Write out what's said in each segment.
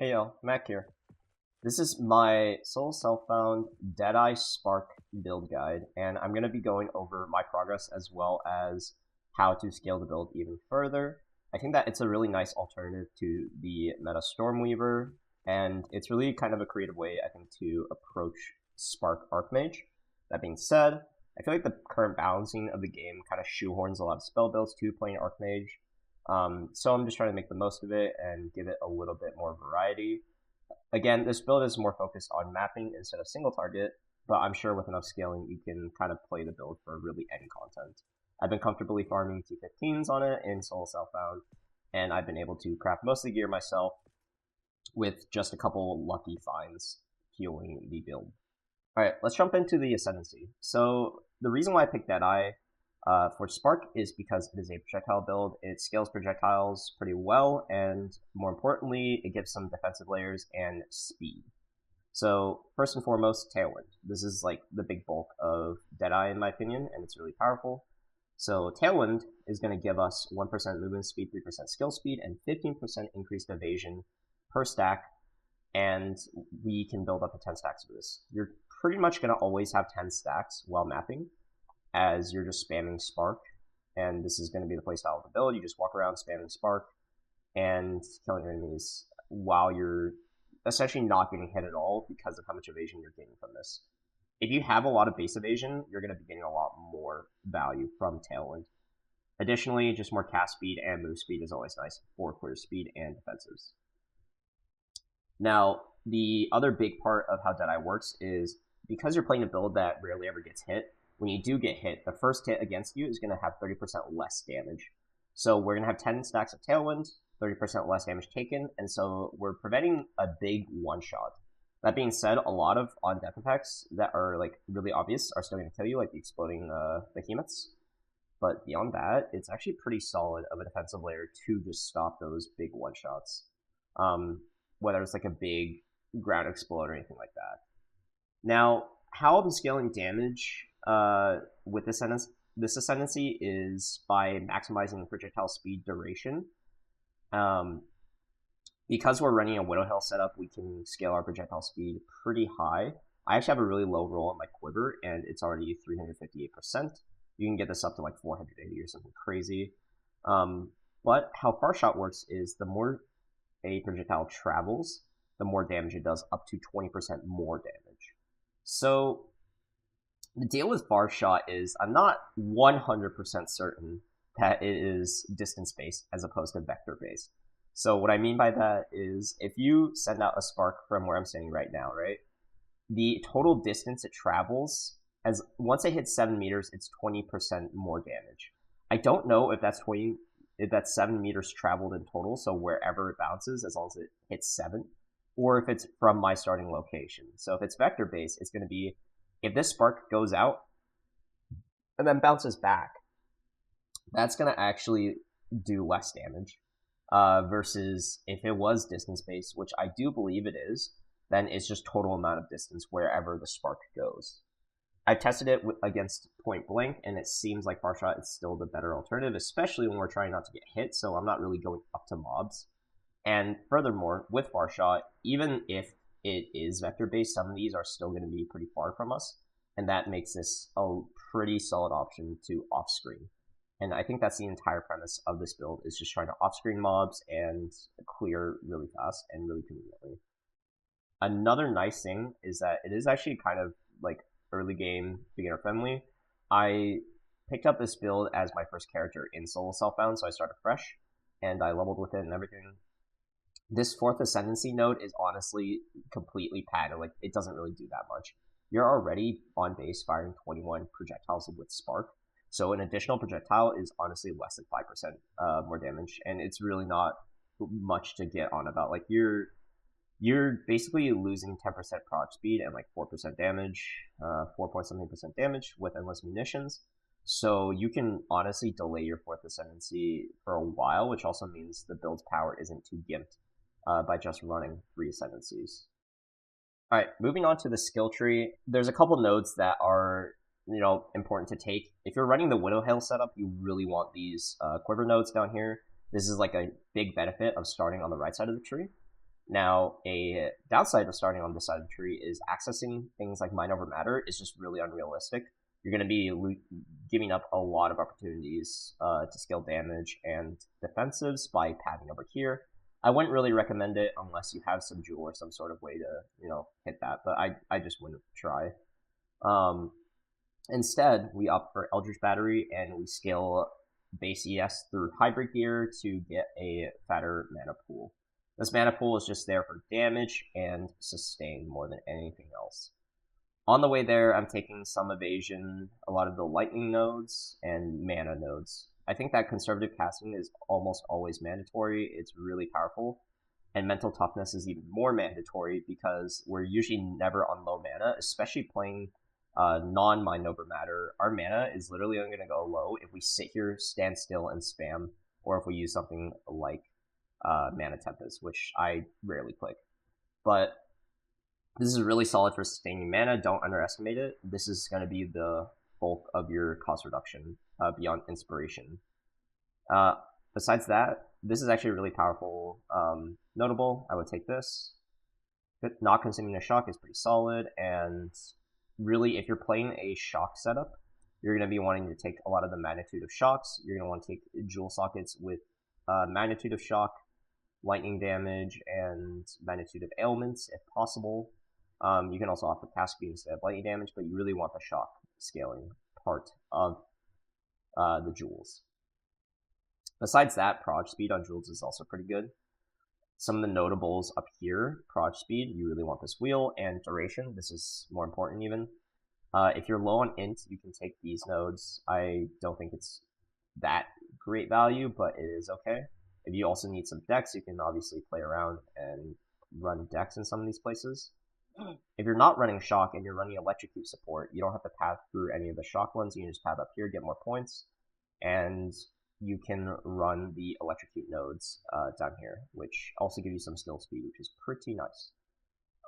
Hey yo, Mac here. This is my sole self-found Deadeye Spark build guide, and I'm going to be going over my progress as well as how to scale the build even further. I think that it's a really nice alternative to the meta Stormweaver, and it's really kind of a creative way, I think, to approach Spark Archmage. That being said, I feel like the current balancing of the game kind of shoehorns a lot of spell builds to playing Archmage, so I'm just trying to make the most of it and give it a little bit more variety. Again, this build is more focused on mapping instead of single target, but I'm sure with enough scaling you can kind of play the build for really any content. I've been comfortably farming T15s on it in solo self-found, and I've been able to craft most of the gear myself with just a couple lucky finds fueling the build. Alright, let's jump into the Ascendancy. So the reason why I picked Deadeye for Spark is because it is a projectile build. It scales projectiles pretty well, and more importantly, it gives some defensive layers and speed. So first and foremost, Tailwind. This is like the big bulk of Deadeye in my opinion, and it's really powerful. So Tailwind is going to give us 1% movement speed, 3% skill speed, and 15% increased evasion per stack, and we can build up to 10 stacks of this. You're pretty much going to always have 10 stacks while mapping, as you're just spamming Spark, and this is going to be the playstyle of the build. You just walk around spamming Spark and killing your enemies while you're essentially not getting hit at all because of how much evasion you're getting from this. If you have a lot of base evasion, you're going to be getting a lot more value from Tailwind. Additionally, just more cast speed and move speed is always nice for clear speed and defensives. Now, the other big part of how Deadeye works is because you're playing a build that rarely ever gets hit, when you do get hit, the first hit against you is going to have 30% less damage. So we're going to have 10 stacks of Tailwind, 30% less damage taken, and so we're preventing a big one-shot. That being said, a lot of on-death effects that are like really obvious are still going to kill you, like the exploding behemoths. But beyond that, it's actually pretty solid of a defensive layer to just stop those big one-shots. Whether it's like a big ground explode or anything like that. Now, how I'm scaling damage with this Ascendancy is by maximizing projectile speed duration. Because we're running a Widowhail setup, we can scale our projectile speed pretty high. I actually have a really low roll on my quiver, and it's already 358%. You can get this up to like 480 or something crazy. But how Farshot works is the more a projectile travels, the more damage it does, up to 20% more damage. So the deal with Farshot is I'm not 100% certain that it is distance-based as opposed to vector-based. So what I mean by that is if you send out a spark from where I'm standing right now, right, the total distance it travels, as once it hits 7 meters, it's 20% more damage. I don't know if that's 7 meters traveled in total, so wherever it bounces, as long as it hits 7, or if it's from my starting location. So if it's vector-based, it's going to be, if this spark goes out and then bounces back, that's going to actually do less damage. Versus if it was distance-based, which I do believe it is, then it's just total amount of distance wherever the spark goes. I've tested it against point blank, and it seems like Farshot is still the better alternative, especially when we're trying not to get hit, so I'm not really going up to mobs. And furthermore, with Farshot, even if it is vector-based, some of these are still going to be pretty far from us, and that makes this a pretty solid option to off-screen. And I think that's the entire premise of this build, is just trying to off-screen mobs and clear really fast and really conveniently. Another nice thing is that it is actually kind of like early game beginner friendly. I picked up this build as my first character in solo self-found, so I started fresh, and I leveled with it and everything. This 4th Ascendancy node is honestly completely padded, like it doesn't really do that much. You're already on base firing 21 projectiles with Spark, so an additional projectile is honestly less than 5% more damage, and it's really not much to get on about. Like you're basically losing 10% proc speed and like 4% damage, 4-point-something% damage with endless munitions. So you can honestly delay your 4th Ascendancy for a while, which also means the build's power isn't too gimped by just running 3 Ascendancies. Alright, moving on to the skill tree, there's a couple nodes that are important to take. If you're running the Widowhail setup, you really want these quiver nodes down here. This is like a big benefit of starting on the right side of the tree. Now, a downside of starting on this side of the tree is accessing things like Mind Over Matter is just really unrealistic. You're going to be giving up a lot of opportunities to scale damage and defensives by padding over here. I wouldn't really recommend it unless you have some jewel or some sort of way to, hit that, but I just wouldn't try. Instead, we opt for Eldritch Battery and we scale base ES through Hybrid Gear to get a fatter mana pool. This mana pool is just there for damage and sustain more than anything else. On the way there, I'm taking some evasion, a lot of the lightning nodes, and mana nodes. I think that conservative casting is almost always mandatory. It's really powerful. And mental toughness is even more mandatory because we're usually never on low mana, especially playing non-Mind Over Matter. Our mana is literally only going to go low if we sit here, stand still, and spam, or if we use something like Mana Tempest, which I rarely click. But this is really solid for sustaining mana. Don't underestimate it. This is going to be the bulk of your cost reduction beyond Inspiration. Besides that, this is actually really powerful. Notable, I would take this. Not consuming a shock is pretty solid, and really, if you're playing a shock setup, you're going to be wanting to take a lot of the magnitude of shocks. You're going to want to take jewel sockets with magnitude of shock, lightning damage, and magnitude of ailments if possible. You can also offer cast speed instead of lightning damage, but you really want the shock scaling part of the jewels. Besides that, proj speed on jewels is also pretty good. Some of the notables up here, proj speed, you really want this wheel, and duration, this is more important even. If you're low on int, you can take these nodes. I don't think it's that great value, but it is okay. If you also need some decks, you can obviously play around and run decks in some of these places. If you're not running shock and you're running electrocute support, you don't have to path through any of the shock ones. You can just path up here, get more points, and you can run the electrocute nodes down here, which also give you some skill speed, which is pretty nice.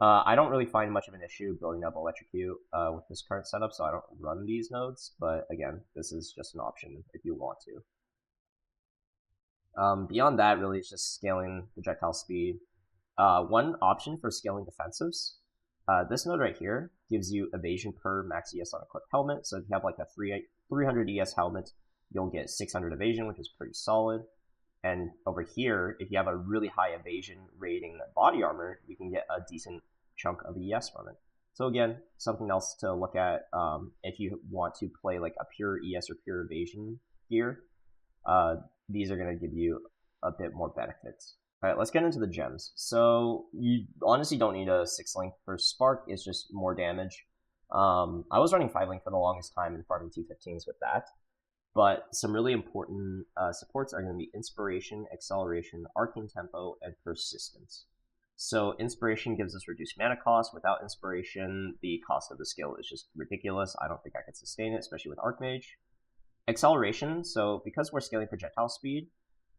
I don't really find much of an issue building up electrocute with this current setup, so I don't run these nodes, but again, this is just an option if you want to. Beyond that, really, it's just scaling projectile speed. One option for scaling defensives, this node right here gives you evasion per max ES on equipped helmet, so if you have like a 300 ES helmet, you'll get 600 evasion, which is pretty solid. And over here, if you have a really high evasion rating body armor, you can get a decent chunk of ES from it. So again, something else to look at if you want to play like a pure ES or pure evasion gear. These are going to give you a bit more benefits. Alright, let's get into the gems. So you honestly don't need a 6-link for Spark, it's just more damage. I was running 5-link for the longest time and farming 215s with that. But some really important supports are going to be Inspiration, Acceleration, Arcane Tempo, and Persistence. So Inspiration gives us reduced mana cost. Without Inspiration, the cost of the skill is just ridiculous. I don't think I could sustain it, especially with Archmage. Acceleration, so because we're scaling projectile speed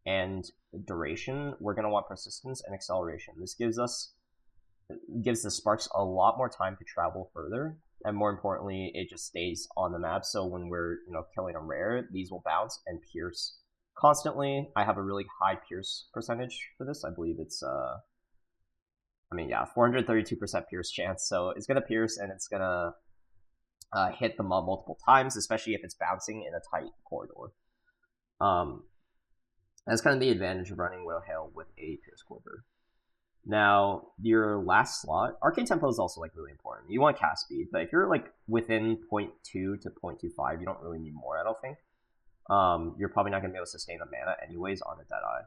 and duration, we're going to want Persistence and Acceleration. This gives the Sparks a lot more time to travel further. And more importantly, it just stays on the map, so when we're killing a rare, these will bounce and pierce constantly. I have a really high pierce percentage for this. I believe it's 432% pierce chance, so it's gonna pierce and it's gonna hit the mob multiple times, especially if it's bouncing in a tight corridor. That's kind of the advantage of running Widowhail with a pierce quiver. Now, your last slot, Arcane Tempo is also really important. You want cast speed, but if you're within 0.2 to 0.25, you don't really need more, I don't think. You're probably not going to be able to sustain the mana anyways on a Deadeye.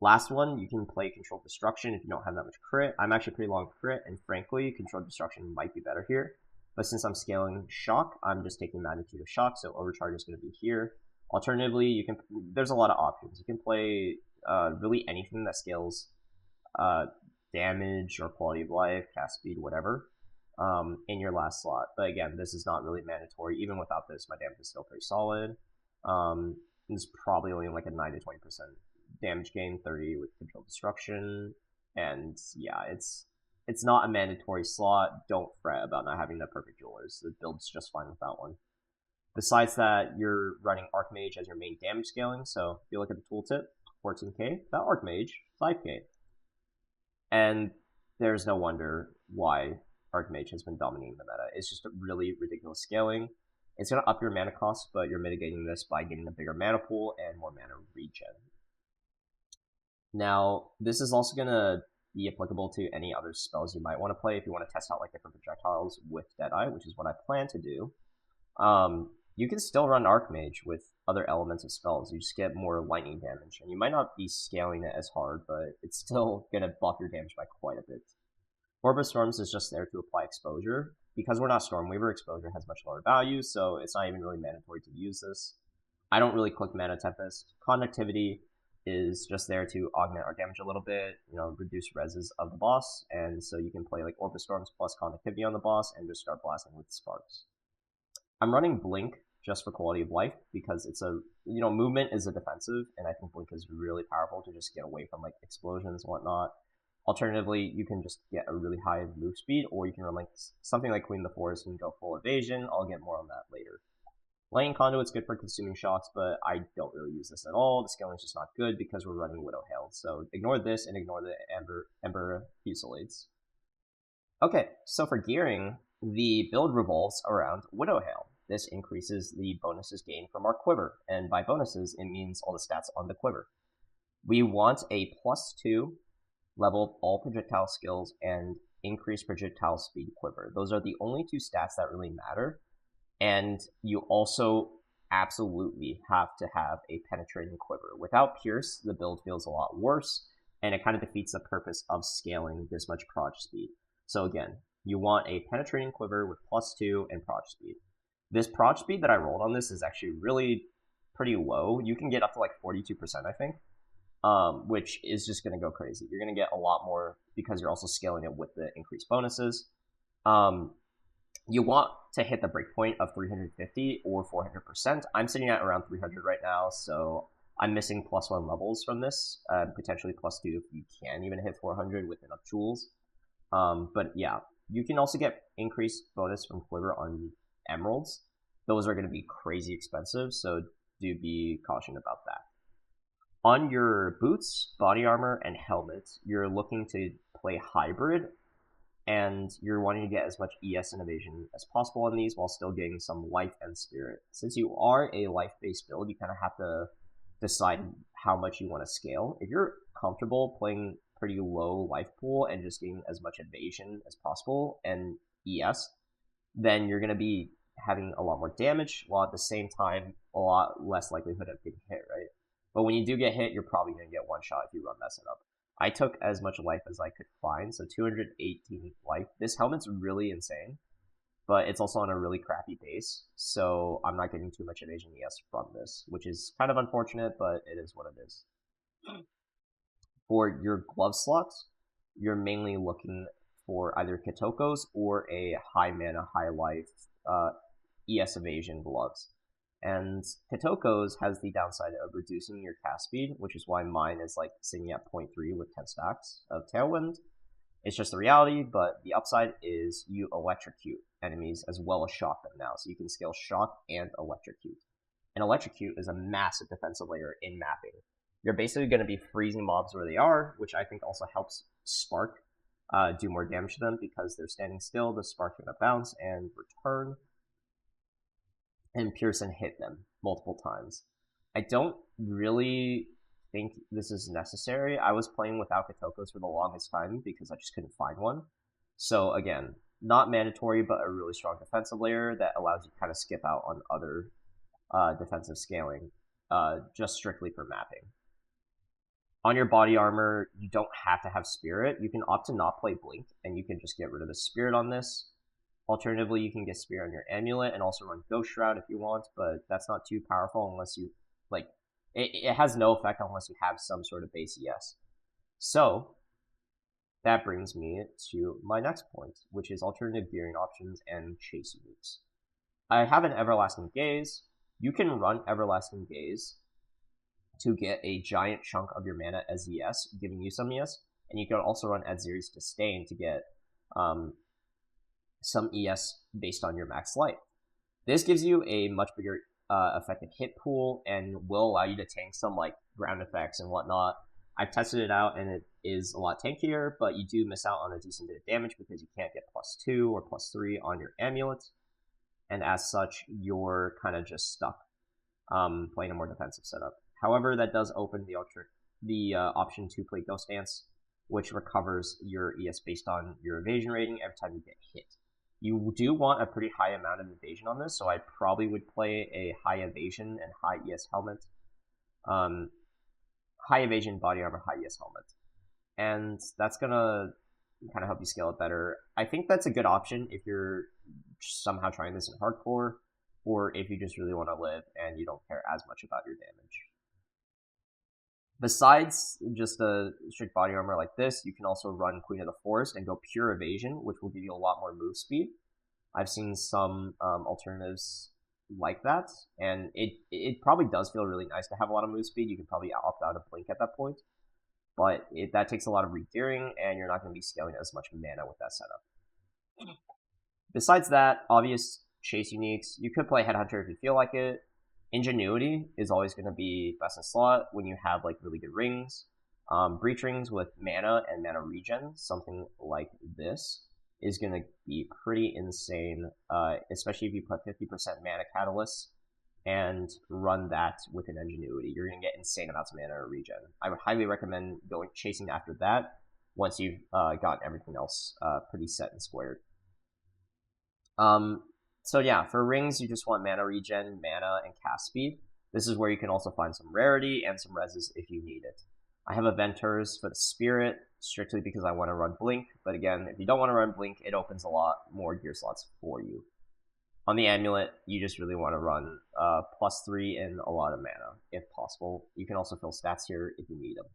Last one, you can play Controlled Destruction if you don't have that much crit. I'm actually pretty long crit, and frankly, Controlled Destruction might be better here. But since I'm scaling Shock, I'm just taking Magnitude of Shock, so Overcharge is going to be here. Alternatively, there's a lot of options. You can play really anything that scales damage or quality of life, cast speed, whatever, in your last slot. But again, this is not really mandatory. Even without this, my damage is still pretty solid. It's probably only like a 9 to 20% damage gain, 30 with Controlled Destruction, and yeah, it's not a mandatory slot. Don't fret about not having the perfect jewelers. The build's just fine without one. Besides that, you're running Archmage as your main damage scaling, so if you look at the tooltip, 14k, that Archmage, 5k. And there's no wonder why Archmage has been dominating the meta. It's just a really ridiculous scaling. It's going to up your mana cost, but you're mitigating this by getting a bigger mana pool and more mana regen. Now, this is also going to be applicable to any other spells you might want to play if you want to test out like different projectiles with Deadeye, which is what I plan to do. You can still run Archmage with other elements of spells. You just get more lightning damage, and you might not be scaling it as hard, but it's still going to buff your damage by quite a bit. Orb of Storms is just there to apply exposure. Because we're not Stormweaver, exposure has much lower value, so it's not even really mandatory to use this. I don't really click Mana Tempest. Conductivity is just there to augment our damage a little bit, reduce reses of the boss, and so you can play like Orb of Storms plus Conductivity on the boss and just start blasting with Sparks. I'm running Blink just for quality of life because it's movement is a defensive, and I think Blink is really powerful to just get away from like explosions and whatnot. Alternatively, you can just get a really high move speed, or you can run like something like Queen of the Forest and go full evasion. I'll get more on that later. Lightning Conduit's good for consuming shocks, but I don't really use this at all. The scaling is just not good because we're running Widowhail, so ignore this and ignore the Ember Fusillades. Okay, so for gearing, the build revolves around Widowhail. This increases the bonuses gained from our quiver, and by bonuses, it means all the stats on the quiver. We want a +2 level of all projectile skills and increased projectile speed quiver. Those are the only two stats that really matter. And you also absolutely have to have a penetrating quiver. Without Pierce, the build feels a lot worse, and it kind of defeats the purpose of scaling this much proj speed. So again, you want a penetrating quiver with +2 and proj speed. This proj speed that I rolled on this is actually really pretty low. You can get up to like 42%, I think. Which is just going to go crazy. You're going to get a lot more because you're also scaling it with the increased bonuses. You want to hit the breakpoint of 350 or 400%. I'm sitting at around 300 right now, so I'm missing +1 levels from this, potentially +2 if you can even hit 400 with enough tools. But yeah, you can also get increased bonus from Quiver on Emeralds. Those are going to be crazy expensive, so do be cautioned about that. On your boots, body armor, and helmet, you're looking to play hybrid, and you're wanting to get as much ES and evasion as possible on these while still getting some life and spirit. Since you are a life-based build, you kind of have to decide how much you want to scale. If you're comfortable playing pretty low life pool and just getting as much evasion as possible and ES, then you're going to be having a lot more damage, while at the same time, a lot less likelihood of getting hit, right? But when you do get hit, you're probably going to get one shot if you run that setup. I took as much life as I could find, so 218 life. This helmet's really insane, but it's also on a really crappy base, so I'm not getting too much evasion ES from this, which is kind of unfortunate, but it is what it is. For your glove slots, you're mainly looking for either Kitokos or a high mana, high life ES evasion gloves. And Kitokos has the downside of reducing your cast speed, which is why mine is like sitting at 0.3 with 10 stacks of Tailwind. It's just the reality, but the upside is you electrocute enemies as well as shock them now. So you can scale shock and electrocute. And electrocute is a massive defensive layer in mapping. You're basically going to be freezing mobs where they are, which I think also helps Spark do more damage to them because they're standing still. The Spark's going to bounce and return and pierce and hit them multiple times. I don't really think this is necessary. I was playing without Kitokos for the longest time because I just couldn't find one. So again, not mandatory, but a really strong defensive layer that allows you to kind of skip out on other defensive scaling, just strictly for mapping. On your body armor, you don't have to have Spirit. You can opt to not play Blink, and you can just get rid of the Spirit on this. Alternatively, you can get Spirit on your Amulet and also run Ghost Shroud if you want, but that's not too powerful unless you, like, it has no effect unless you have some sort of base ES. So, that brings me to my next point, which is alternative gearing options and chase moves. I have an Everlasting Gaze. You can run Everlasting Gaze to get a giant chunk of your mana as ES, giving you some ES, and you can also run Adziri's Disdain to get some ES based on your max life. This gives you a much bigger effective hit pool and will allow you to tank some like ground effects and whatnot. I've tested it out and it is a lot tankier, but you do miss out on a decent bit of damage because you can't get +2 or +3 on your amulet, and as such, you're kind of just stuck playing a more defensive setup. However, that does open the option to play Ghost Dance, which recovers your ES based on your evasion rating every time you get hit. You do want a pretty high amount of evasion on this, so I probably would play a high evasion and high ES helmet. High evasion, body armor, high ES helmet. And that's gonna kind of help you scale it better. I think that's a good option if you're somehow trying this in hardcore, or if you just really want to live and you don't care as much about your damage. Besides just a strict body armor like this, you can also run Queen of the Forest and go pure evasion, which will give you a lot more move speed. I've seen some alternatives like that, and it probably does feel really nice to have a lot of move speed. You can probably opt out of Blink at that point, but that takes a lot of re-gearing, and you're not going to be scaling as much mana with that setup. Besides that, obvious chase uniques. You could play Headhunter if you feel like it. Ingenuity is always going to be best in slot when you have like really good rings. Breach rings with mana and mana regen, something like this, is going to be pretty insane, especially if you put 50% mana catalyst and run that with an Ingenuity. You're going to get insane amounts of mana or regen. I would highly recommend going chasing after that once you've got everything else pretty set and squared. So yeah, for rings, you just want mana regen, mana, and cast speed. This is where you can also find some rarity and some reses if you need it. I have Aventors for the Spirit, strictly because I want to run Blink, but again, if you don't want to run Blink, it opens a lot more gear slots for you. On the Amulet, you just really want to run +3 and a lot of mana, if possible. You can also fill stats here if you need them.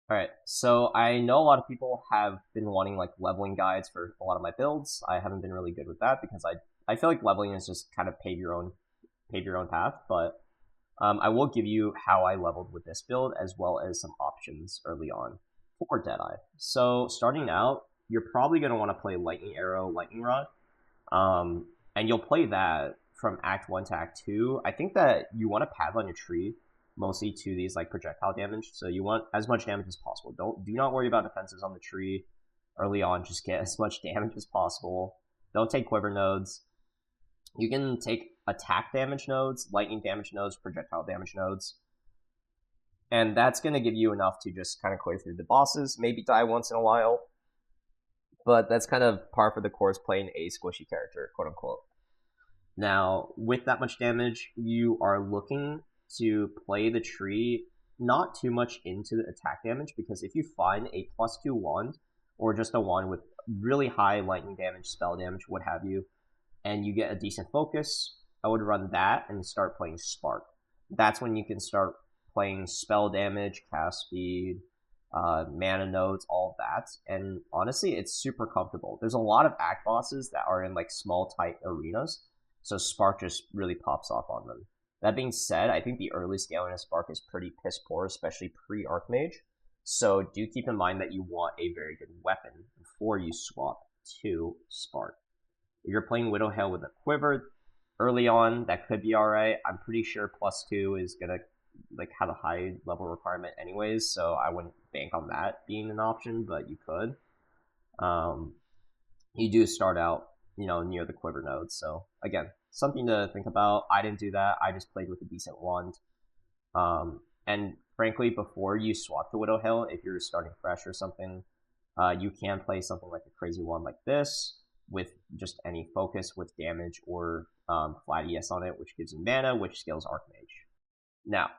Alright, so I know a lot of people have been wanting like leveling guides for a lot of my builds. I haven't been really good with that because I feel like leveling is just kind of pave your own path, but I will give you how I leveled with this build as well as some options early on for Deadeye. So starting out, you're probably going to want to play Lightning Arrow, Lightning Rod, and you'll play that from Act 1 to Act 2. I think that you want to pad on your tree mostly to these like projectile damage, so you want as much damage as possible. Do not worry about defenses on the tree early on. Just get as much damage as possible. Don't take quiver nodes. You can take attack damage nodes, lightning damage nodes, projectile damage nodes, and that's going to give you enough to just kind of clear through the bosses, maybe die once in a while, but that's kind of par for the course playing a squishy character, quote unquote. Now, with that much damage, you are looking to play the tree not too much into the attack damage, because if you find a +2 wand, or just a wand with really high lightning damage, spell damage, what have you, and you get a decent focus, I would run that and start playing Spark. That's when you can start playing spell damage, cast speed, mana nodes, all of that, and honestly, it's super comfortable. There's a lot of act bosses that are in like small, tight arenas, so Spark just really pops off on them. That being said, I think the early scaling of Spark is pretty piss poor, especially pre-Archmage, so do keep in mind that you want a very good weapon before you swap to Spark. If you're playing Widowhail with a quiver early on, that could be alright. I'm pretty sure +2 is gonna like have a high level requirement anyways, so I wouldn't bank on that being an option, but you could. You do start out, near the quiver node, so again, something to think about. I didn't do that. I just played with a decent wand. And frankly, before you swap to Widowhail, if you're starting fresh or something, you can play something like a crazy wand like this with just any focus with damage or flat ES on it, which gives you mana, which scales Archmage. Now,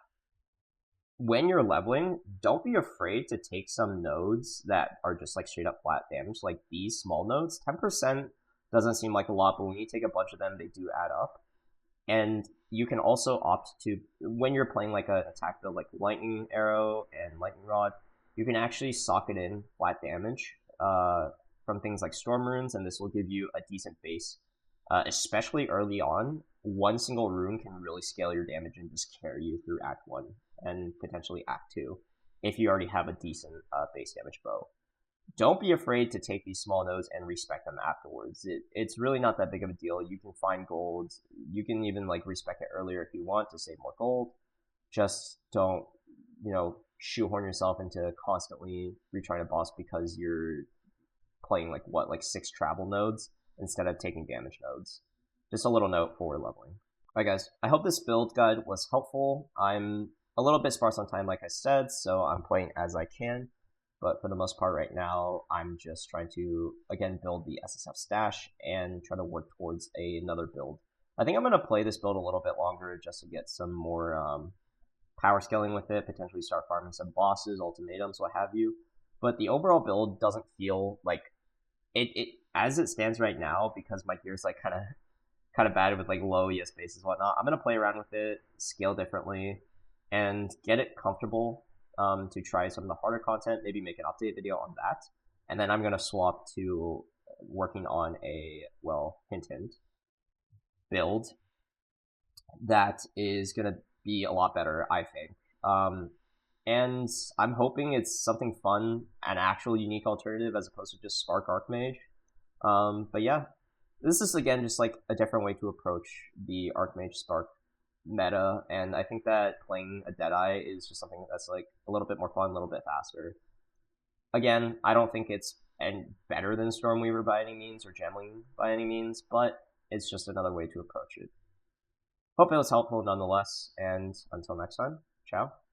when you're leveling, don't be afraid to take some nodes that are just like straight up flat damage, like these small nodes. 10% doesn't seem like a lot, but when you take a bunch of them, they do add up. And you can also opt to, when you're playing like an attack build like Lightning Arrow and Lightning Rod, you can actually socket in flat damage from things like Storm Runes, and this will give you a decent base. Especially early on, one single rune can really scale your damage and just carry you through Act 1 and potentially Act 2 if you already have a decent base damage bow. Don't be afraid to take these small nodes and respec them afterwards. It's really not that big of a deal. You can find gold. You can even like respec it earlier if you want to save more gold. Just don't, shoehorn yourself into constantly retrying a boss because you're playing like 6 travel nodes instead of taking damage nodes. Just a little note for leveling. Alright guys, I hope this build guide was helpful. I'm a little bit sparse on time like I said, so I'm playing as I can. But for the most part right now, I'm just trying to, again, build the SSF stash and try to work towards another build. I think I'm going to play this build a little bit longer just to get some more power scaling with it, potentially start farming some bosses, ultimatums, what have you. But the overall build doesn't feel like it as it stands right now, because my gear's like kind of bad with like low ES bases and whatnot. I'm gonna play around with it, scale differently, and get it comfortable to try some of the harder content, maybe make an update video on that. And then I'm going to swap to working on a, well, hint, build that is going to be a lot better, I think. And I'm hoping it's something fun, an actual unique alternative as opposed to just Spark Archmage. But yeah, this is again just like a different way to approach the Archmage Spark meta, and I think that playing a Deadeye is just something that's like a little bit more fun, a little bit faster. Again, I don't think it's better than Stormweaver by any means, or Gemling by any means, but it's just another way to approach it. Hope it was helpful nonetheless, and until next time, ciao.